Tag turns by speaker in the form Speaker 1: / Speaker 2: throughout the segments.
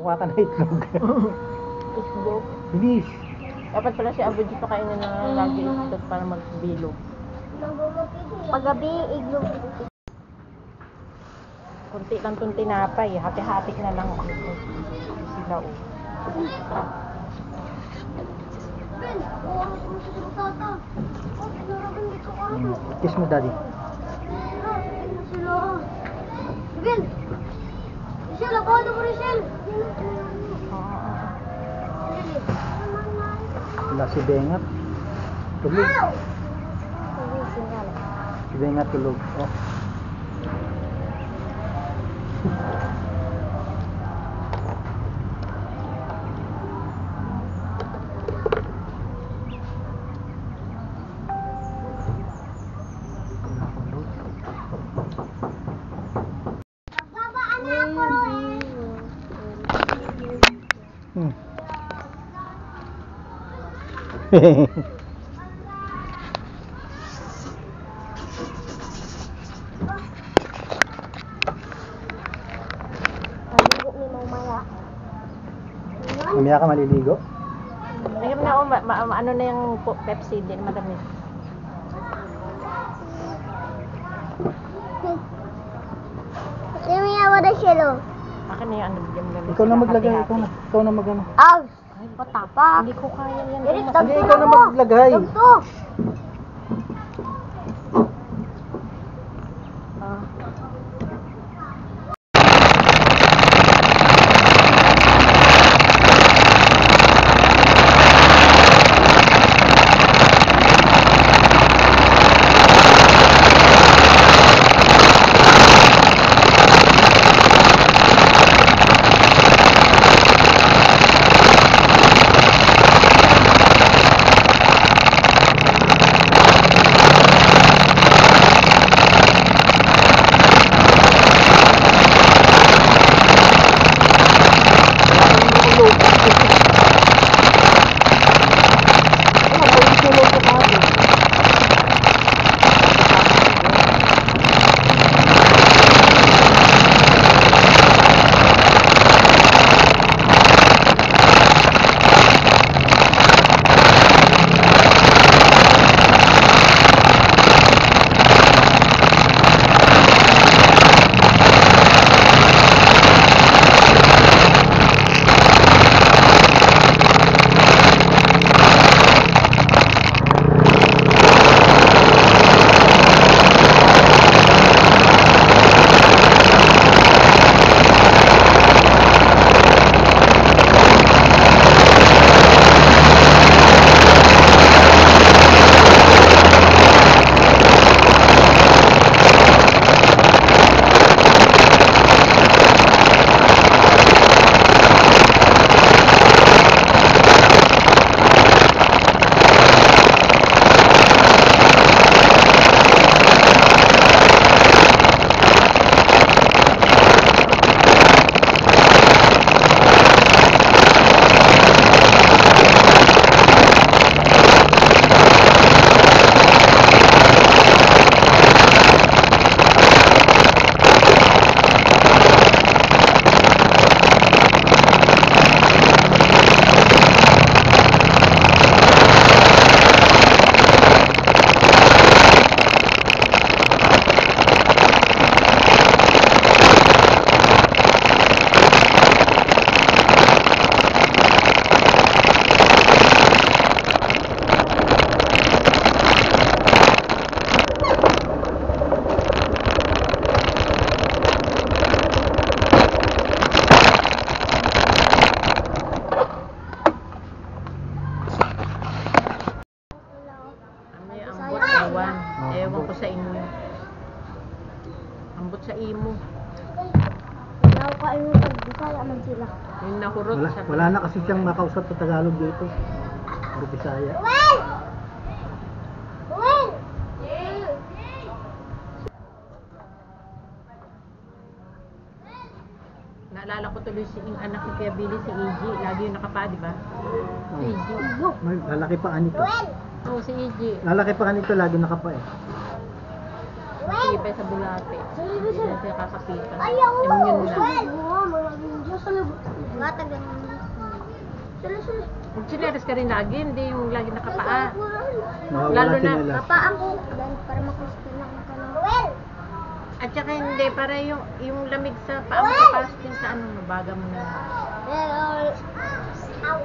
Speaker 1: kuha ka na itlog.
Speaker 2: Itlog.
Speaker 1: Bilis.
Speaker 2: Dapat pala si Abo dito kainin na lagi itlog para magbilog.
Speaker 3: Paggabi, iglog.
Speaker 2: Kunti lang itong tinapay. Hati-hati na lang. Sila o.
Speaker 1: Kiss mo, daddy.
Speaker 3: Rizal! Rizal, ako na mo, Rizal!
Speaker 1: Wala si Bengat. Tulog. Si Bengat tulog. Oh.
Speaker 3: Paligo ni Mamaya.
Speaker 1: Mamaya ka maliligo.
Speaker 2: Lagyan mo na o. Ano na yung Pepsi din. Madami.
Speaker 3: Mamaya, wala siya, lo.
Speaker 2: Akin na yung ano.
Speaker 1: Ikaw na maglagay. Ikaw na mag ano.
Speaker 3: Aw! Patapak.
Speaker 2: Hindi ko kaya yan.
Speaker 1: Hindi, ikaw na maglagay.
Speaker 3: Dagto.
Speaker 2: Ah. Ewan ko sa inyo. Ambot sa imo.
Speaker 3: Wala ko kayo pag Bisaya man sila.
Speaker 2: Yung nahurot sa...
Speaker 1: Wala na kasi siyang makausap sa Tagalog dito. Puro Bisaya.
Speaker 3: Well! Well!
Speaker 2: Naalala ko tuloy si yung anak ni Kuya Billy, si EG. Lagi yung nakapa, di ba? Si EG.
Speaker 1: Lalaki pa nito.
Speaker 2: Oo, si EG.
Speaker 1: Lalaki pa nito, lagi nakapa eh.
Speaker 2: Nakipay sa bulate. Hindi na siya kakapitan.
Speaker 3: Ayaw mo!
Speaker 2: Immune na.
Speaker 3: Well! Mga Diyos sa labo. tagang. Sula.
Speaker 2: Magsinelas ka rin lagi, hindi yung lagi nakapaa.
Speaker 1: Nawawala
Speaker 2: Lalo na,
Speaker 1: sinila.
Speaker 3: Kapaan ko. Dahil para makusto lang ka ng well.
Speaker 2: At saka hindi, para yung lamig sa paa mo papasok din sa ano, mabaga mo na.
Speaker 3: Well, ow.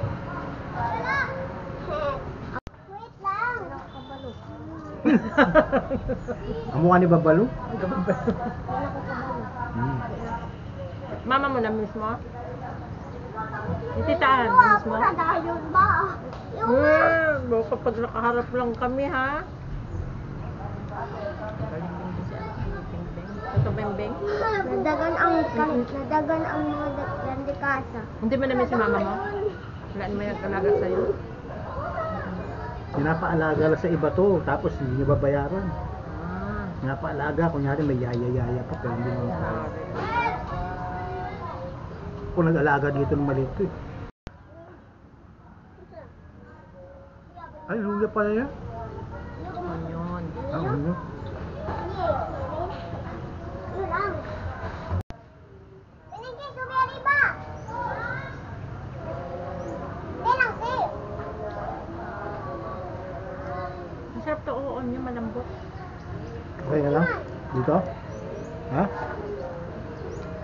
Speaker 3: Wait lang. Nakakabalo.
Speaker 1: Ang mukha ni Babalo?
Speaker 3: Wala ko kabalo.
Speaker 2: Mama mo na mismo? Yung titaan,
Speaker 3: Wow,
Speaker 2: mismo?
Speaker 3: pura dahil ba?
Speaker 2: Kapag nakaharap lang kami ha. Ito beng-beng.
Speaker 3: Nadagan ang mga dandikasa.
Speaker 2: Hindi mo namin si mama mo? Wala naman yung alaga sa'yo?
Speaker 1: Pinapaalaga lang sa iba to, tapos hindi niya babayaran.
Speaker 2: Ah.
Speaker 1: Pinapaalaga, kunyari may yaya-yaya pa, pero hindi naman kaya. Kung nag-alaga dito ng maliit ko eh. Ay, luya pala yan.
Speaker 2: Yun.
Speaker 1: Ah, ano?
Speaker 2: Masarap to, oo, niya malambot.
Speaker 1: Okay na lang? Dito? Ha?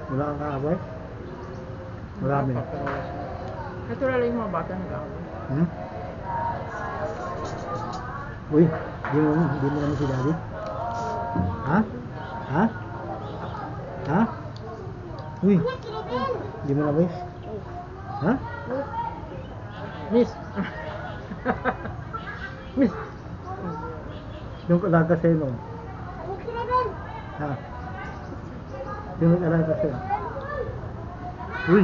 Speaker 1: Wala kang kakabay? Marami.
Speaker 2: Natural yung mga bata nag-aaway.
Speaker 1: Hmm? Uy, hindi mo naman si Daddy? Ha? Ha? Ha? Uy, hindi mo na miss? Ha?
Speaker 2: Miss! Miss!
Speaker 1: Yung alaga sa'yo noon? Ha? Yung alaga sa'yo? Uy!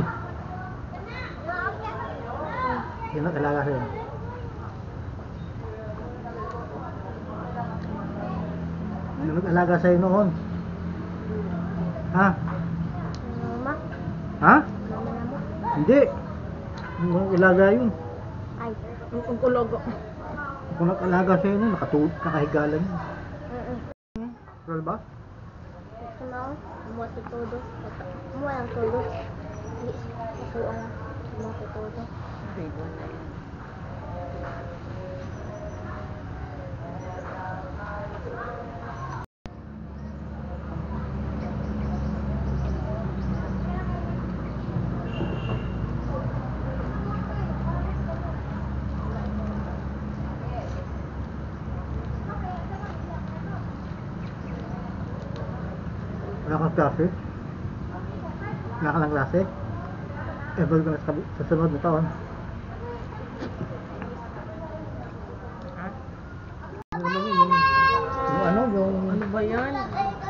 Speaker 1: Yung alaga sa'yo? Yung nag-alaga sa'yo noon? Ha?
Speaker 3: Mama,
Speaker 1: Ha?
Speaker 3: mama na mo.
Speaker 1: Hindi! Yung nag-alaga yun.
Speaker 3: Ay.
Speaker 2: Ang kulogo.
Speaker 1: Kung nag-alaga sa'yo noon, nakahiga lang yun.
Speaker 3: Mm-mm.
Speaker 1: Real ba?
Speaker 3: Gusto mo? Mo si todo. Mo ang todo. Gusto ang mo si todo.
Speaker 2: Grade 1 na yun.
Speaker 1: Wala kang klase? Wala ka ng klase? Ever ka na sa sunod na taon?
Speaker 2: Ha?
Speaker 1: Ano naman yun? Yung ano, yung...
Speaker 2: Ano ba yan?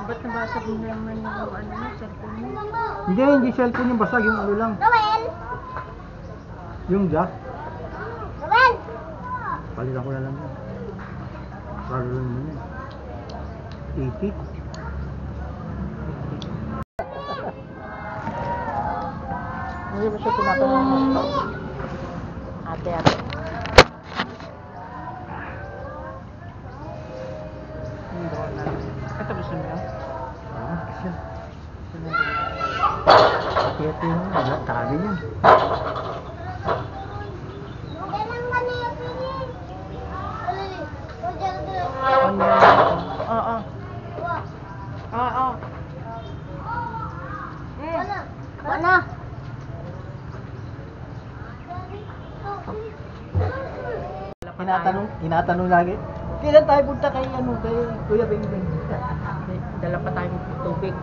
Speaker 2: Ba't nabasag mo naman yung ano mo, cellphone mo?
Speaker 1: Hindi cellphone yung basag, yung ano lang.
Speaker 3: Noel!
Speaker 1: Yung jack.
Speaker 3: Noel!
Speaker 1: Palitan ko na lang yun. Para lang naman yun. 80.
Speaker 2: Hindi ba siya tinatanong mo? Ate. Hindi ko na. Ito gusto mo yan?
Speaker 1: Ah, kasi. Ito yung tabi niya.
Speaker 3: Kailan ka na yung pinig? Alali. O dyan doon.
Speaker 2: Ano? Oo. Oo.
Speaker 3: Wala. Wala.
Speaker 1: Tinatanong lagi. Kailan tayo punta kay ano, kay Kuya Bengbeng?
Speaker 2: Dala pa tayong tubig.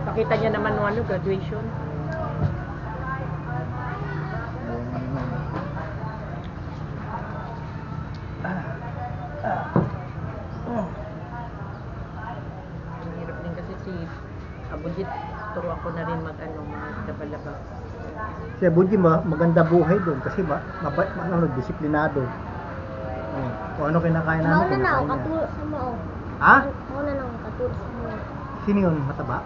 Speaker 2: Pakita niya naman ano, graduation. Ang hirap din kasi si Abudit, turo ako na rin mag-laba-laba.
Speaker 1: Si Bunji maganda buhay doon kasi disiplinado. Kung ano kinakain namin,
Speaker 3: Mauna na ako,
Speaker 1: kinakain niya.
Speaker 3: katuro sa mo.
Speaker 1: Ha?
Speaker 3: Mauna na ako, katuro sa mo.
Speaker 1: Sino yun? Mataba?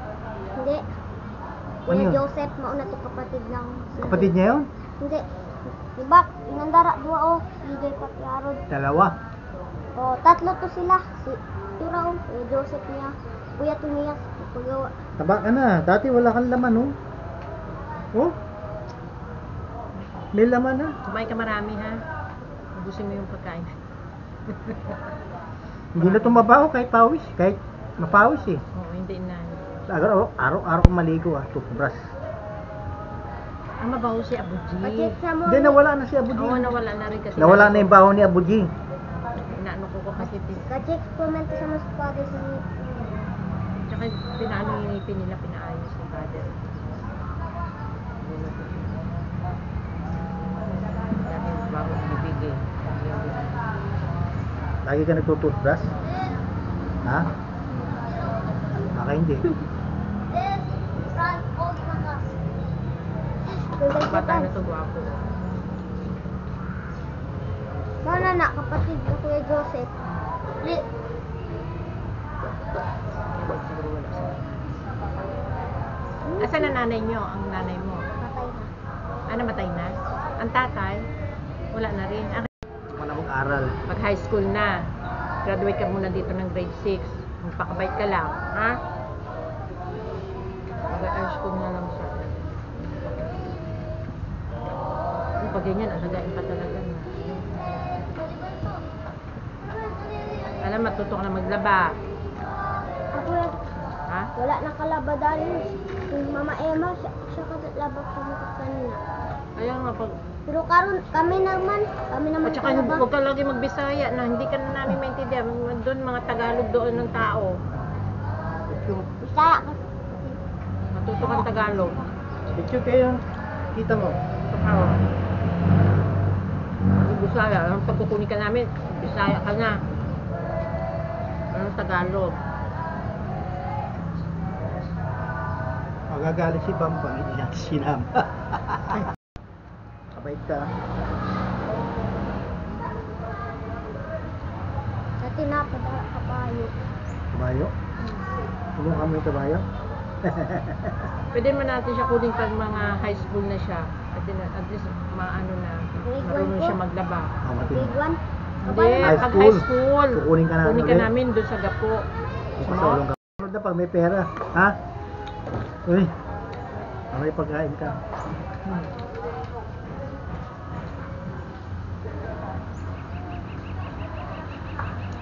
Speaker 3: Hindi.
Speaker 1: Ano
Speaker 3: Kuya
Speaker 1: yun?
Speaker 3: Joseph, mauna to kapatid lang.
Speaker 1: Kapatid niya yun?
Speaker 3: Hindi. Diba, inandara, dua o, Igay pati Arod.
Speaker 1: Dalawa.
Speaker 3: O, tatlo to sila. Si Tura o, Kuya Joseph niya. Kuya Tunias, pagawa.
Speaker 1: Taba ka na. Dati wala kang laman, oh. Oh? May laman na.
Speaker 2: Kumain ka marami ha. Ubusin mo yung pagkain.
Speaker 1: Hindi na tumabaho kahit pawis. Kahit mapawis eh.
Speaker 2: Oo, hindi na.
Speaker 1: Araw-araw kong maligo toothbrush.
Speaker 2: Ang mabaho si Abu G.
Speaker 3: Pacheck sa mo.
Speaker 1: Hindi, nawala na si Abu G.
Speaker 2: Oo, nawala na rin kasi.
Speaker 1: Nawala na yung baho ni Abu G.
Speaker 2: Inaano ko kasi.
Speaker 3: Pacheck comment sa mas father sa ni.
Speaker 2: Tsaka pinaano yung ngipin nila, pinaayos ni father. Dahil bago ang bibig eh.
Speaker 1: Lagi ka nagtutoothbrush? Ha? Baka hindi.
Speaker 2: Bata na to, gwapo.
Speaker 3: Sana na kapatid ko Kuya Joseph.
Speaker 2: Siguro wala siya. Asan ang nanay nyo? Ang nanay mo?
Speaker 3: Patay na.
Speaker 2: Namatay na? Ang tatay? Wala na rin.
Speaker 1: Ako na mag-aral.
Speaker 2: Pag high school na, graduate ka muna dito ng grade 6. Magpakabait ka lang, ha? Pag high school na lang siya. Pag ganyan, alagain pa talaga na. Alam, matuto ka na maglaba.
Speaker 3: Ako
Speaker 2: Ha?
Speaker 3: wala na kalaba dahil yung Mama Emma, siya kalabak sa mga kanina.
Speaker 2: Ayaw nga pag...
Speaker 3: Pero karon kami naman
Speaker 2: At saka huwag ka lagi magbisaya na hindi ka na namin maintindihan. Doon mga Tagalog doon ng tao.
Speaker 3: Bisaya ka.
Speaker 2: Matuto kang Tagalog.
Speaker 1: Picture kayo. Kita mo.
Speaker 2: Oo. Bisaya. Ang pagkukunin ka namin, Bisaya ka na. Anong Tagalog?
Speaker 1: Magagalit si Bambang, hindi natin sinama. Kabait ka.
Speaker 3: Sa tinapadala kabayo.
Speaker 1: Kabayo? Tulong kami yung kabayo?
Speaker 2: Pwede mo natin siya kunin pag mga high school na siya. At least maano na, marunong siya maglaba.
Speaker 1: Matindi.
Speaker 3: Big one.
Speaker 2: Hindi,
Speaker 1: High
Speaker 2: pag
Speaker 1: school.
Speaker 2: high school,
Speaker 1: Kukunin ka namin
Speaker 2: kunin ka
Speaker 1: ulit.
Speaker 2: namin doon sa Gapo.
Speaker 1: Pasulong ka. Sunod na pag may pera. Ha? Uy. May pagkain ka.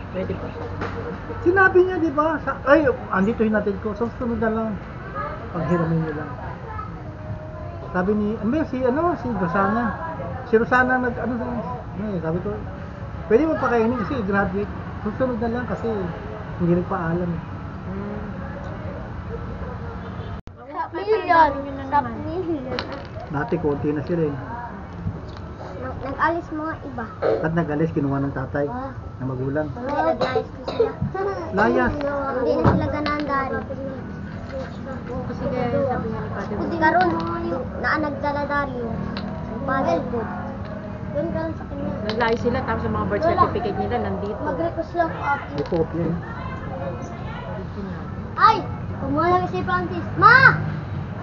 Speaker 2: Pwede po.
Speaker 1: Sinabi niya, di ba? Ay, andito yung natin ko. So, sunod na lang. Paghiramin niyo lang. Sabi ni, si Rosana. Si Rosana sabi ko, pwede mo pakainin kasi graduate. Susunod na lang kasi hindi nagpaalam.
Speaker 3: Million. Top million.
Speaker 1: Dati konti na sila eh.
Speaker 3: Nag-alis mga iba.
Speaker 1: At nag-alis, kinuha ng tatay
Speaker 3: Ah.
Speaker 1: na magulang.
Speaker 3: Hindi, nag-alis ko sila.
Speaker 1: Layas.
Speaker 3: Hindi na sila ganaan dari.
Speaker 2: Kasi kaya sabi nga ni Father,
Speaker 3: Kasi karon na nagdala dari yung father ko. Doon karon sa kanya.
Speaker 2: naglayo sila tapos ang mga birth certificate nila nandito.
Speaker 3: Mag-request lang ako.
Speaker 1: May kopya eh.
Speaker 2: Original.
Speaker 3: Ay! Kumuha lang si Francis. Ma!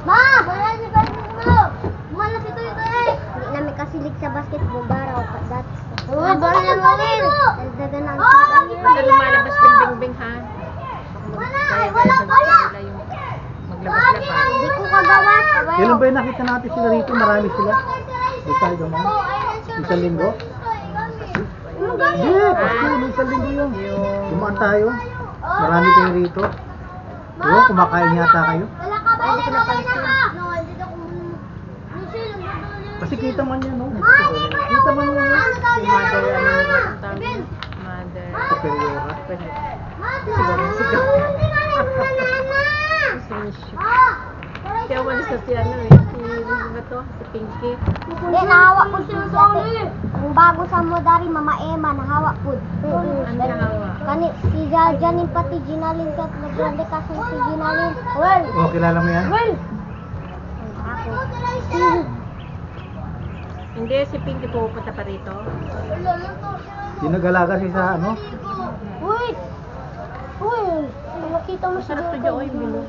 Speaker 3: Ma! Wala si Francis mo! Kumuha lang si Tuyo eh! Hindi namin kasilig sa basketball. Baraw pa dati. Oo, baraw na mo rin! Dagdagan na ang
Speaker 2: Hindi lumalabas ng bing-bing ha. Kaya
Speaker 3: wala pala!
Speaker 2: nila yung maglabas-labas.
Speaker 3: Hindi ko kagawa.
Speaker 1: Kailan ba yung nakita natin sila rito? Marami sila. Di tayo naman. Isang linggo? Hindi, Pasko, may isang linggo yun. Dumaan tayo. Marami kayo rito. Oo, kumakain yata kayo.
Speaker 3: Wala ka ba?
Speaker 2: Hindi ko napansin.
Speaker 1: Kasi kita man yan, no? Kita man yan, no?
Speaker 2: Mother, ano nila ang tawag niya? Mother.
Speaker 1: Superiora.
Speaker 2: Sigaw. Friendship. Kaya walis na si ano eh. Si to? Si Pinky.
Speaker 3: Hindi, nahawa ko siya sa ate. Ang bago sa mo dari, Mama Emma, nahawa ko.
Speaker 2: Ano nahawa?
Speaker 3: Kani, si Janin pati Ginalin ka, naggrande kasi si Ginalin. Well,
Speaker 1: Oh, kilala mo yan?
Speaker 2: Hindi, si Pinky pupunta pa rito.
Speaker 1: Dinagalaga siya sa ano?
Speaker 3: Uy! Uy! Makita mo
Speaker 2: Masarap to dyan, oy, bilo.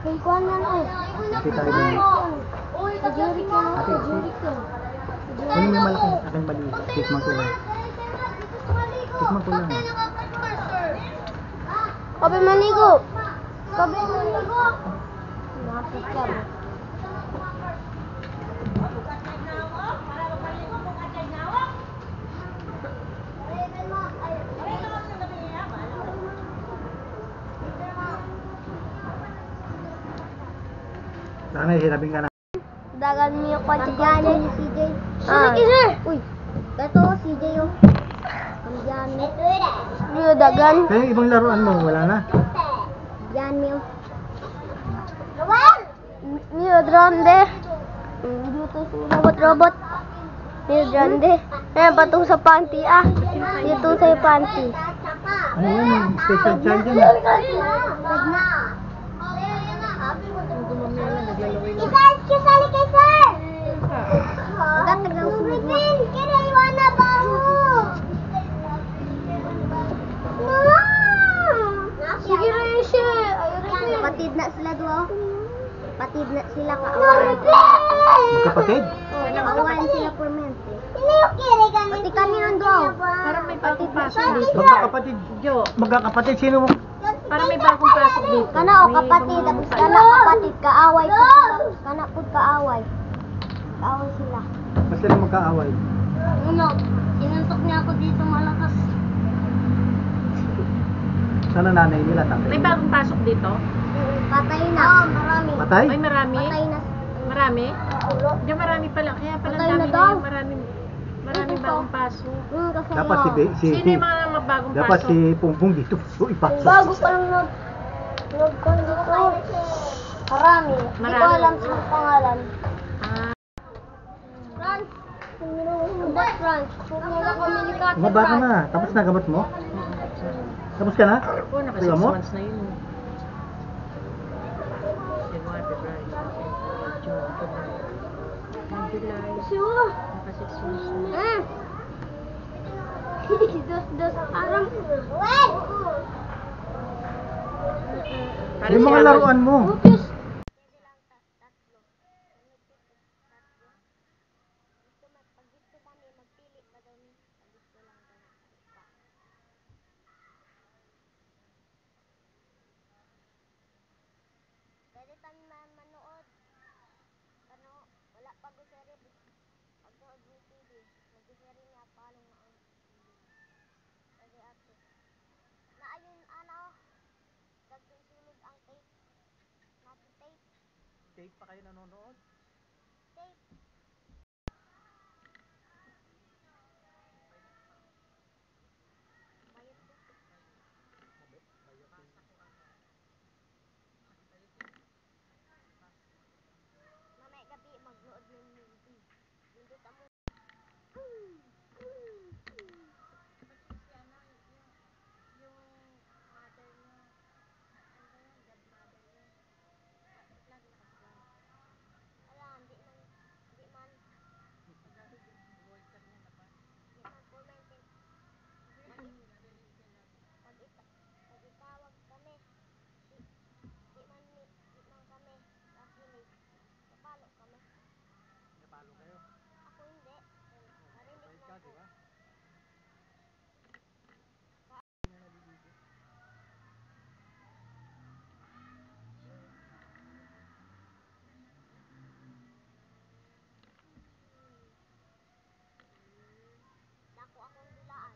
Speaker 3: Kay Kuan na na eh.
Speaker 1: Kita tayo din.
Speaker 3: Sa Jericho na, sa Jericho.
Speaker 1: Ano may malaki? Akin mali. Tikman ko lang. Tikman ko lang.
Speaker 3: Kabe maligo! Kabe maligo! Mga picture.
Speaker 1: Sana hirapin ka na.
Speaker 3: Dagan niyo pa dyan ni CJ. Sige, sir. Uy, ito CJ yung. Diyan niyo dagan.
Speaker 1: Kaya yung ibang laruan mo, wala na.
Speaker 3: Diyan niyo. Niyo drone. Dito sa robot. Niyo drone. Patong sa panty ah. Dito sa panty.
Speaker 1: Ano yan? Special child yan.
Speaker 3: Kisali kay sir! Maganda ng sunod mo. Kaya iwan na ba mo? Sige rin siya. Patid na sila doon. Patid na sila kaawayan.
Speaker 1: Magkapatid?
Speaker 3: Kaawayan sila for men. Pati kami doon.
Speaker 2: Parang may bagong pasok dito.
Speaker 1: Magkakapatid.
Speaker 2: Jo,
Speaker 1: Magkakapatid, sino mo?
Speaker 2: parang may bagong pasok dito.
Speaker 3: Kana o kapatid, tapos kana kapatid, kaaway po. Kana po kaaway. Kaaway sila.
Speaker 1: Mas sila magkaaway.
Speaker 3: Ano? Sinuntok niya ako dito malakas.
Speaker 1: Sana nanay nila, tatay.
Speaker 2: May bagong pasok dito?
Speaker 3: Patay na. Oo, marami.
Speaker 1: Patay?
Speaker 2: Ay, marami?
Speaker 3: Patay na.
Speaker 2: Marami? Diyan marami pala. Kaya pala
Speaker 3: Patay
Speaker 2: ang
Speaker 3: na
Speaker 2: dami
Speaker 3: daw.
Speaker 2: na maraming bagong pasok.
Speaker 3: Kasi
Speaker 1: Dapat si
Speaker 2: Sino yung mga bagong
Speaker 1: dapat
Speaker 2: pasok?
Speaker 1: si Pungbong dito. So, ipasok.
Speaker 3: bago pa lang nag-con dito. Marami. Hindi ko
Speaker 2: Marami.
Speaker 3: alam sa pangalan.
Speaker 2: Ah,
Speaker 3: France. Ba France? Kung wala kami ni Kate
Speaker 1: Maba ka na. Tapos na gamot mo? Tapos ka na?
Speaker 2: oo, naka 6
Speaker 1: Gamot?
Speaker 2: months na yun. January, February, March, April, June, July,
Speaker 3: Sure.
Speaker 2: naka 6 months na.
Speaker 3: Dos parang.
Speaker 2: Parang
Speaker 1: Yung
Speaker 2: si
Speaker 1: mga
Speaker 2: Alan.
Speaker 1: laruan mo.
Speaker 3: Pwede tayo manood. Ano, wala pa go serye. Pag nood mo TV, mag-serye niya palong na ang pwede ato. Na ayun, ano, nagsusulod ang tape. Nato tape.
Speaker 1: Tape pa kayo nanonood?
Speaker 3: Tape. Bayad po. Mamaya gabi, magnood ng movie. Hindi ka mo. Wala, hindi man. Hindi man. Hindi man po maintain. Pag itawag kami, di man kami nakinig. Napalo kami.
Speaker 1: Napalo kayo.
Speaker 3: Ako hindi. Narinig
Speaker 1: Ka,
Speaker 3: man
Speaker 1: di
Speaker 3: po.
Speaker 1: ba?
Speaker 3: Dako akong dulaan.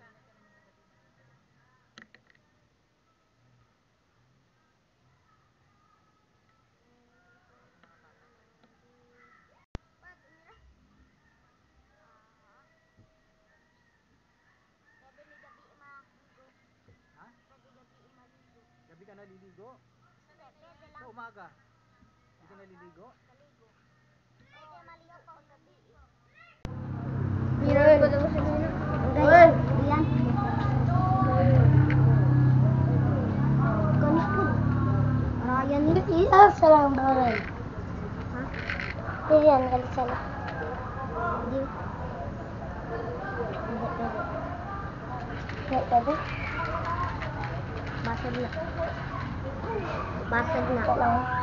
Speaker 3: Pwede may gabi maligo.
Speaker 1: Ha?
Speaker 3: Pwede gabi maligo.
Speaker 1: Gabi ka naliligo?
Speaker 3: Hindi, pwede
Speaker 1: Sa
Speaker 3: lang
Speaker 1: umaga? Hindi ka naliligo?
Speaker 3: maligo. Pwede maligo pag gabi.
Speaker 2: Meron.
Speaker 3: Ganyan. Yan. Ryan ni Isa sa lang baray. Ha? Yan, galit sana. Hindi. Hindi pwede. Basag na. Basag na.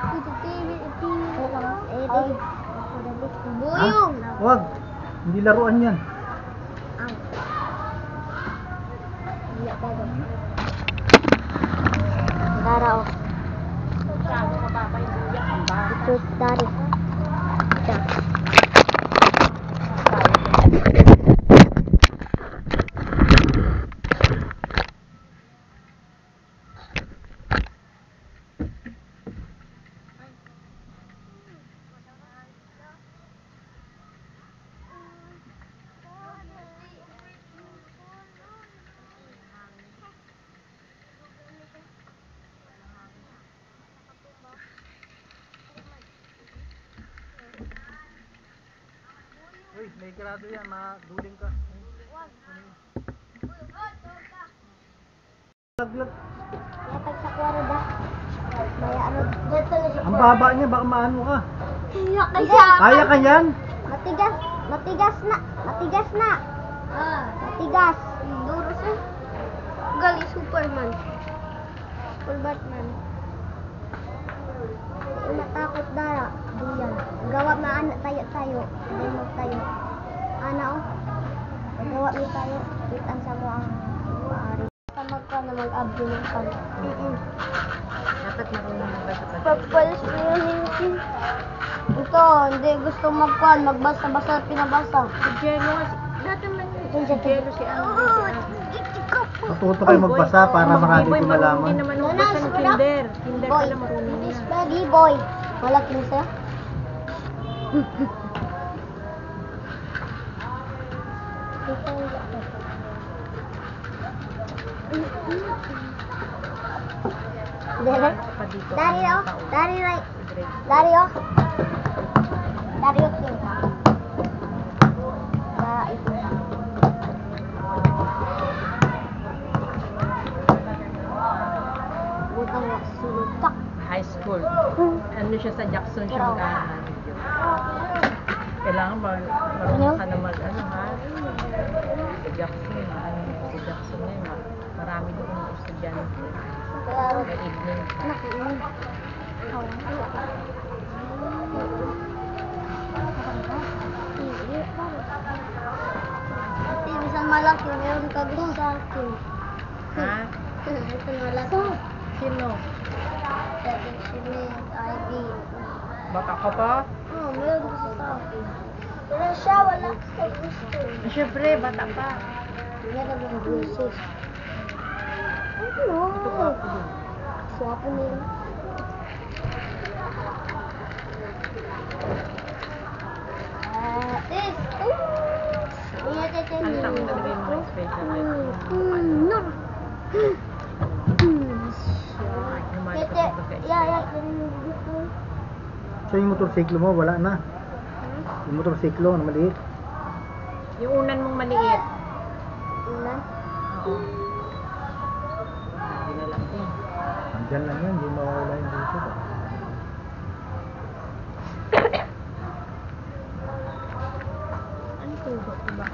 Speaker 3: Ito TV. Buyong!
Speaker 1: Ha? Wag. Hindi laruan yan.
Speaker 3: Ang. Hindi pwede. Tara o.
Speaker 2: Sabi ko, Papa, yung buyak ang bahay.
Speaker 3: Ito, dari. siya.
Speaker 1: Uy, may grado yan, maduling ka. Laglag.
Speaker 3: Lapag sa kwarada. May ano, dito na siya.
Speaker 1: Ang baba niya, baka maano ka.
Speaker 3: Kaya
Speaker 1: Kaya ka yan?
Speaker 3: Matigas, matigas na, matigas na. Matigas. Duro siya. Gali Superman. Super Batman. Hindi matakot dara. Diyan. Gawa na anak tayo. Hindi mo tayo. Ana o. Gawa mo tayo. Kitan sa mo ang maaari. Tamag ka na mag-abdo ng pan.
Speaker 2: Dapat marunong magbasa pa.
Speaker 3: Pagpalis mo yung ito, hindi gusto magkuhan, magbasa-basa, pinabasa.
Speaker 2: Si Jello, lahat naman yun. Si Jello, si ano.
Speaker 1: Matuto kayo magbasa para marami
Speaker 2: Boy,
Speaker 1: ko
Speaker 2: marunong din
Speaker 1: malaman.
Speaker 2: naman magbasa ng kinder. Kinder
Speaker 3: Boy,
Speaker 2: pala marunong
Speaker 3: this
Speaker 2: na.
Speaker 3: baggy boy. Malaking siya. Dari,
Speaker 2: Pa dito.
Speaker 3: dari oh, dari right, dari oh, dari oh king. Ito. Butang sultak.
Speaker 2: High school. Ano siya sa Jackson siya mag-aaral. Kailangan marunong ka na ano ha? Sa Jackson, ano sa Jackson ngayon, marami doon ng estudyante.
Speaker 3: Kaya,
Speaker 2: Sa evening.
Speaker 3: nakiin. Ate, bisan malaki, meron ka gusto sa akin.
Speaker 2: Ha?
Speaker 3: Bisan malaki.
Speaker 2: Sino?
Speaker 3: Sabi si Miss Ivy.
Speaker 2: Baka ka pa?
Speaker 3: Oh, meron gusto sa akin. Pero siya, wala ka gusto.
Speaker 2: Siyempre, bata pa.
Speaker 3: Meron ng bruises. Ano?
Speaker 2: Ito pa ako doon.
Speaker 3: Swapo nila. This.
Speaker 2: Ano sa akin talaga yung mga special life?
Speaker 3: No.
Speaker 2: Lumalabas ng pagkaisa.
Speaker 1: So yung motorsiklo mo, wala na. Yung motorsiklo na maliit.
Speaker 2: Yung unan mong maliit.
Speaker 3: Ulan.
Speaker 2: Oo. Hindi na lang din.
Speaker 1: Andyan lang yan, hindi mawawala yung dito.
Speaker 2: Ano to? Diba?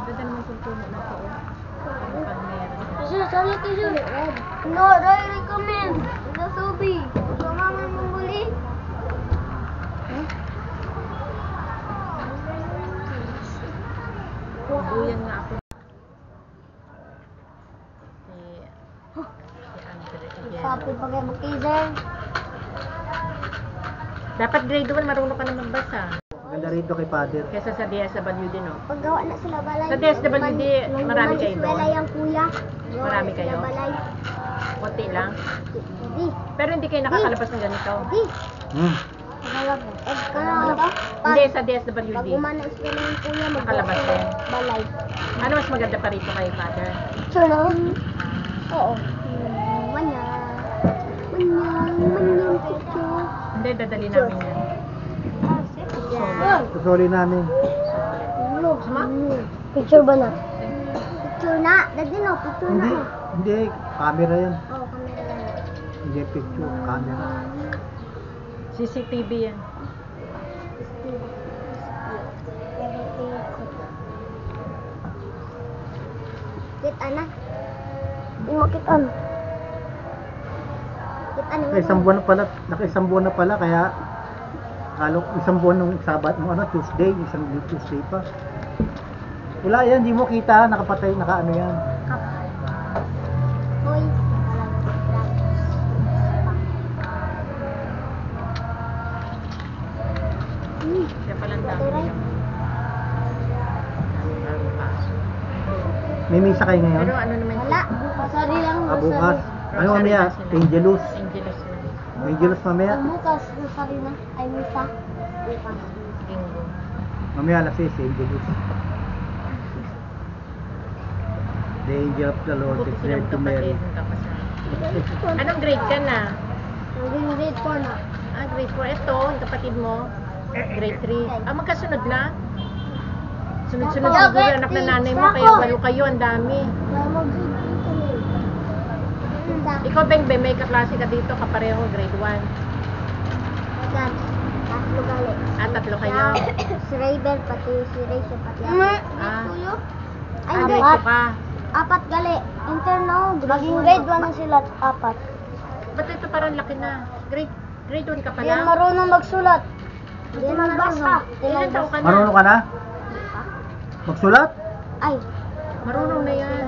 Speaker 2: Ganda naman kung puno na to. Ano pag meron?
Speaker 3: Sir, sali ka sir. No, dahil recommend. Ito subi. Sumama mong buli.
Speaker 2: Buyan nga ako. Si Andre.
Speaker 3: Sabi pa kayo mag-teaser.
Speaker 2: Dapat grade 1 marunong ka na magbasa.
Speaker 1: Maganda rito kay Father.
Speaker 2: Kesa sa DSWD, no?
Speaker 3: Paggawa na sila balay.
Speaker 2: Sa DSWD, marami kayo doon?
Speaker 3: Wala yung kuya. Gawa
Speaker 2: Marami
Speaker 3: na
Speaker 2: kayo?
Speaker 3: sila balay.
Speaker 2: Konti lang.
Speaker 3: Di.
Speaker 2: Pero hindi kayo nakakalabas ng ganito.
Speaker 3: Di.
Speaker 1: Hmm.
Speaker 3: Nakalab. Ano ba?
Speaker 2: Hindi, sa
Speaker 3: Pag
Speaker 2: DSWD.
Speaker 3: umana sila ng kuya,
Speaker 2: Nakalabas
Speaker 3: maggawa
Speaker 2: din.
Speaker 3: sila balay.
Speaker 2: Ano mas maganda pa rito kay Father?
Speaker 3: Sure na? Oo. Manya. Manya, picture.
Speaker 2: Hindi, dadali namin yan.
Speaker 3: Yeah.
Speaker 1: Susuli namin.
Speaker 3: Picture ba na? Picture na. Dadi no, picture na.
Speaker 1: Hindi, hindi. Camera yan.
Speaker 3: Oh, camera lang.
Speaker 1: Hindi picture, camera.
Speaker 2: CCTV yan.
Speaker 3: Kita na. Hindi mo kitan. Kita na.
Speaker 1: Naka-isang buwan na pala, kaya isang buwan nung Sabat, nung Tuesday, Tuesday pa. Wala yan, di mo kita, nakapatay, nakaano yan.
Speaker 3: Hoy.
Speaker 2: Siya palang dami niya.
Speaker 1: May misa kayo ngayon?
Speaker 2: Pero ano naman
Speaker 3: Wala. Sari lang.
Speaker 1: Bukas. Ano
Speaker 2: Rosary
Speaker 1: mamaya?
Speaker 2: na sila.
Speaker 1: Angelus.
Speaker 2: Angelus na.
Speaker 1: Angelus mamaya.
Speaker 3: Bukas. Sari na. Ay, misa. Bukas.
Speaker 2: Linggo.
Speaker 1: Mamaya alas 6, Angelus. The angel of the Lord
Speaker 2: Buti silang
Speaker 1: declared to Mary.
Speaker 2: kapatid. Magkakasama. Anong grade ka na?
Speaker 3: Naging grade 4 na.
Speaker 2: Ah, grade 4. Ito, yung kapatid mo. Grade 3. Ah, magkasunod na? Sunod-sunod
Speaker 3: Ako,
Speaker 2: siguro
Speaker 3: grade
Speaker 2: anak na
Speaker 3: three.
Speaker 2: nanay mo.
Speaker 3: Ako.
Speaker 2: Kaya walo kayo, ang dami.
Speaker 3: Wala mag-grade 3 kami.
Speaker 2: Ikaw, Beng, may kaklase ka dito, kapareho, grade 1.
Speaker 3: Tatlo gali.
Speaker 2: Ah, tatlo kayo.
Speaker 3: Si Raybel, pati si Rachel, pati ako.
Speaker 2: Ah.
Speaker 3: Ay,
Speaker 2: Ah,
Speaker 3: grade
Speaker 2: grade 2 ka.
Speaker 3: Apat gali. Internal. Maging grade 1 na sila, apat.
Speaker 2: Ba't ito parang laki na? Grade 1 ka pa
Speaker 3: Hindi
Speaker 2: lang?
Speaker 3: marunong magsulat. Hindi magbasa.
Speaker 2: Ilan taon ka na?
Speaker 1: Marunong ka na? Magsulat?
Speaker 3: Ay,
Speaker 2: Marunong na yan.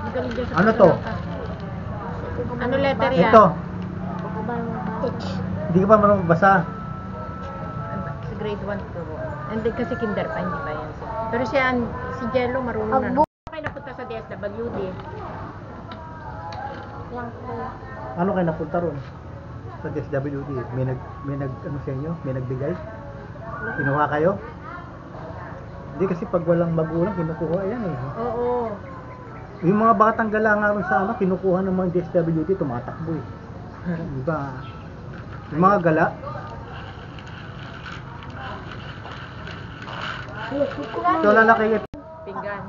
Speaker 2: Magaling dyan sa
Speaker 1: Ano to?
Speaker 2: pagsulat ka. Ano letter yan?
Speaker 1: Ito.
Speaker 3: H.
Speaker 1: Hindi ka pa marunong magbasa.
Speaker 2: Sa grade 1 to. And then kasi kinder pa, hindi pa yan. Pero si Jello marunong na.
Speaker 3: Agbo.
Speaker 2: Kayo napunta sa DSWD.
Speaker 1: Ano kayo napunta ron? Sa DSWD. May nag ano sa inyo? May nagbigay? Kinuha kayo? Hindi kasi pag walang magulang, kinukuha yan eh.
Speaker 2: Oo.
Speaker 1: Yung mga batang gala nga rin sa ano, kinukuha ng mga DSWD, tumatakbo eh. Diba? Yung mga gala, so lalaki
Speaker 2: Pinggan.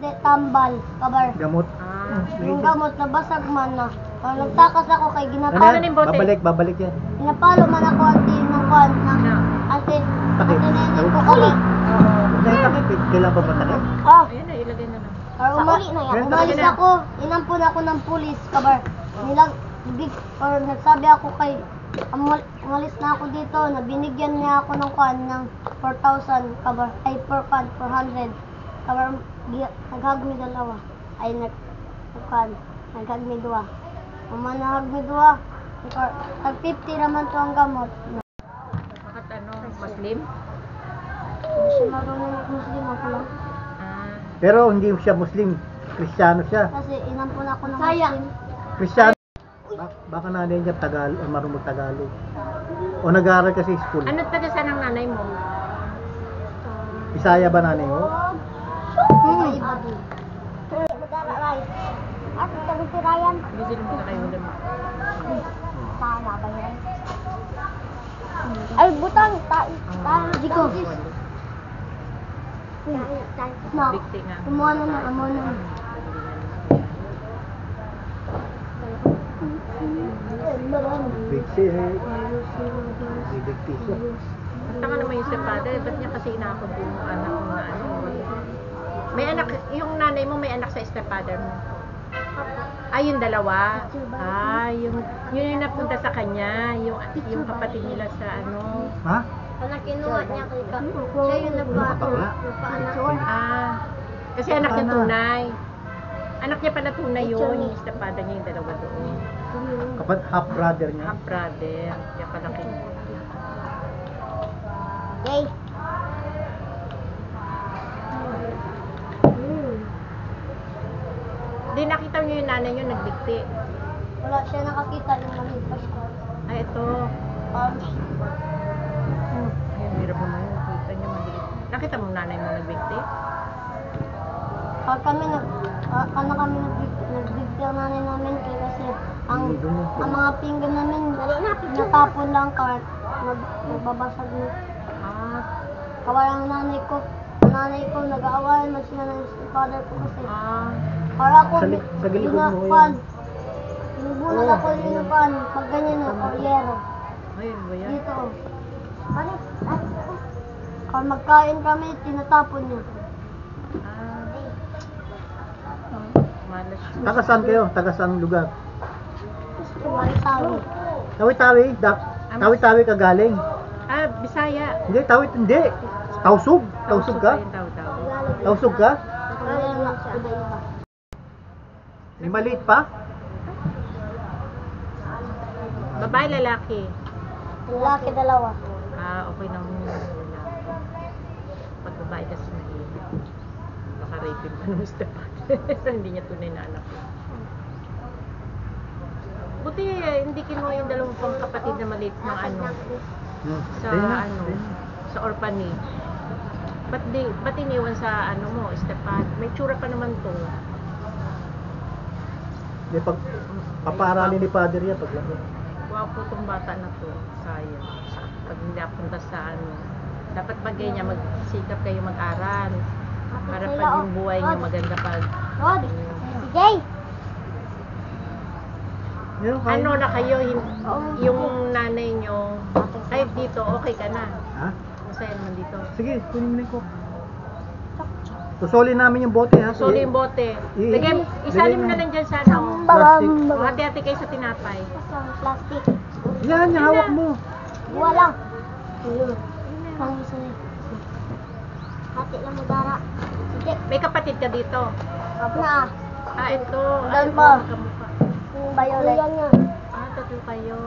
Speaker 3: De, tambal. Kabar.
Speaker 1: gamot.
Speaker 2: Ah.
Speaker 3: Yung gamot na basag man na. Nagtakas ako kay
Speaker 1: Ano
Speaker 3: ginapalo.
Speaker 2: Ano
Speaker 1: yan?
Speaker 2: yung bote?
Speaker 1: Babalik yan.
Speaker 3: Ginapalo man ako ante ng kwan ng
Speaker 2: Na.
Speaker 3: ante.
Speaker 1: Takip.
Speaker 3: Ante nene
Speaker 1: Takip.
Speaker 3: ko uli.
Speaker 1: Huwag na itakip eh. Kailan pa ba takip?
Speaker 3: Ah.
Speaker 2: Ayun na, ilagay na lang.
Speaker 3: Or uli na yan. Umalis ako. Inampun ako ng pulis. Kabar. Nilag big or nagsabi ako kay umalis na ako dito. Nabinigyan niya ako ng kwan ng 4,000 kabar. Ay 400. Kabar naghag mi dalawa. Ay naghag mi duwa. Umanahag mi duwa. Tag 50 naman to ang gamot.
Speaker 2: Bakit ano, Muslim?
Speaker 3: Hindi siya marunong mag-Muslim ako lang.
Speaker 2: Ah.
Speaker 1: Pero hindi siya Muslim. Kristiyano siya.
Speaker 3: Kasi inampun ako ng Muslim.
Speaker 1: Kristiyano. Baka nanay niya marunong Tagalog. O nag-aaral kasi sa school.
Speaker 2: Ano taga saan ang nanay mo?
Speaker 1: Bisaya ba nanay mo?
Speaker 3: Iba din. Mag-aaral. At sabi si Ryan.
Speaker 2: Busy mo na kayo ulit.
Speaker 3: Tama ba yan? Ay, butang. Di ko. No.
Speaker 2: Bigti nga.
Speaker 3: Kumuha na ng amo na.
Speaker 1: Big sis. Big piso.
Speaker 2: Tanga naman yung stepfather, ba't niya kasi inakot yung anak mo na ano? May anak, yung nanay mo may anak sa stepfather mo. Ay, yung dalawa. Ah, yung napunta sa kanya, yung kapatid nila sa ano.
Speaker 1: Ha?
Speaker 3: Anak kinuha niya kay siya yung nagpaanak.
Speaker 2: Ah, kasi anak niya tunay. Anak niya pala tunay yun, yung stepfather niya yung dalawa doon.
Speaker 1: Kapag half brother niya.
Speaker 2: Half brother, kaya pala kinuha.
Speaker 3: Yay.
Speaker 2: Di nakita niyo yung nanay niyo nagbigti.
Speaker 3: Wala siya nakakita yung malipas ko.
Speaker 2: Ay, ito. Ay, ang hirap naman yun. Nakita niyo maliit. Nakita mo nanay mo nagbigti?
Speaker 3: Kami nagbigti ang nanay namin kasi ang mga pinggan namin natapon lang kahit nagbabasag na.
Speaker 2: Ah,
Speaker 3: Kawalang nanay ko. Ang nanay ko nag-aaway man sila ng father ko kasi.
Speaker 2: ah.
Speaker 3: Para ako
Speaker 1: Sa gilid mo
Speaker 3: pinakpan.
Speaker 1: yan.
Speaker 3: Pinubunod ako yung pan. Pag ganyan o, kalyero.
Speaker 2: Ay, ano ba yan?
Speaker 3: Dito o. Bakit? Kung magkain kami, tinatapon niya.
Speaker 2: Ah. Malas.
Speaker 1: Taga saan kayo? Taga saan lugar?
Speaker 3: Sabi.
Speaker 1: Tawi-tawi. Tawi-tawi ka galing.
Speaker 2: Ah, Bisaya.
Speaker 1: Hindi, tawit hindi. Tausug. Tausug ka?
Speaker 2: Ayun, taw-taw.
Speaker 1: Tausug ka?
Speaker 3: Iba-iba.
Speaker 1: May maliit pa?
Speaker 2: Babae, lalaki.
Speaker 3: Lalaki dalawa.
Speaker 2: Okay na muna. Wala. Pag babae kasi mahirap. Baka raping pa ng stepfather. Hindi niya tunay na anak. Buti hindi kinuha yung dalawang pang kapatid na maliit ng ano. Sa
Speaker 1: Ayun na,
Speaker 2: ano.
Speaker 1: ayun na.
Speaker 2: Sa orphanage. Ba't iniwan sa ano mo, stepfather? May tsura pa naman to.
Speaker 1: Di pag papaaralin ni Father yan paglaki.
Speaker 2: Wapo tong bata na to. Sayang. Pag hindi napunta sa ano. Dapat bagay niya magsikap kayo mag-aral. Para pag yung buhay niyo maganda pag
Speaker 3: Rod, si Jay.
Speaker 1: Meron kayo?
Speaker 2: ano na kayo, yung nanay niyo, ay dito, okay ka na.
Speaker 1: Ha?
Speaker 2: Masaya naman dito.
Speaker 1: Sige, kunin mo na yung coke. Susolin namin yung bote ha.
Speaker 2: Solo yung bote. Lagay, isalin mo na lang dyan sa ano.
Speaker 1: Plastic.
Speaker 2: Hati-hati kayo sa tinapay.
Speaker 3: Plastic.
Speaker 1: Yan, yung hawak mo.
Speaker 3: Walang. Kami sa hati lang mo dara. Sige.
Speaker 2: May kapatid ka dito.
Speaker 3: Na.
Speaker 2: Ito.
Speaker 3: Dan
Speaker 2: Ay,
Speaker 3: pa.
Speaker 2: kamukha.
Speaker 3: Yung violet.
Speaker 2: Tatlo kayo.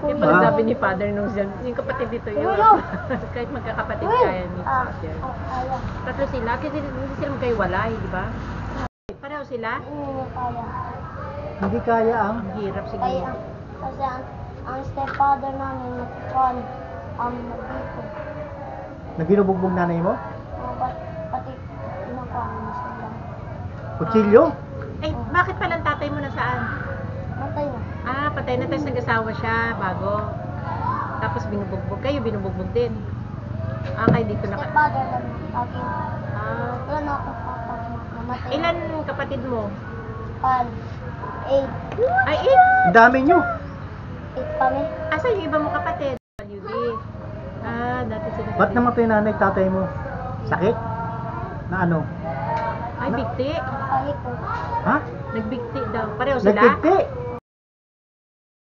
Speaker 3: Kuya.
Speaker 2: Yung pala sabi ni Father nung dyan, yung kapatid dito yun.
Speaker 3: Ulo.
Speaker 2: Kahit magkakapatid kaya ni Father.
Speaker 3: Kaya.
Speaker 2: Tatlo sila, kasi hindi sila magkaiwalay, di ba? Pareho sila?
Speaker 3: Kaya.
Speaker 1: Hindi kaya ang
Speaker 2: Ang hirap
Speaker 3: Kaya.
Speaker 2: siguro.
Speaker 3: Kasi ang stepfather namin nagkon. Nagdito.
Speaker 1: nabinubugbog nanay mo?
Speaker 3: Pati pinakaano sila.
Speaker 1: Kutsilyo?
Speaker 2: Eh, bakit pala ang tatay mo nasaan?
Speaker 3: Matay na.
Speaker 2: Patay na, tapos nag-asawa siya bago. Tapos binubugbog kayo, binubugbog din. Kayo dito na
Speaker 3: Stepfather lang akin. Wala na ako papa. Namatay.
Speaker 2: Ilan kapatid mo?
Speaker 3: 8.
Speaker 2: Ay,
Speaker 1: Ang dami nyo.
Speaker 3: 8 kami.
Speaker 2: Asan yung iba mo kapatid? WD. Dati sila sa
Speaker 1: Ba't namatay nanay tatay mo? Sakit? Na ano?
Speaker 2: Ay, bigti.
Speaker 3: Kahit ko.
Speaker 1: Ha?
Speaker 2: Nagbigti daw. Pareho sila?
Speaker 1: Nagtigti?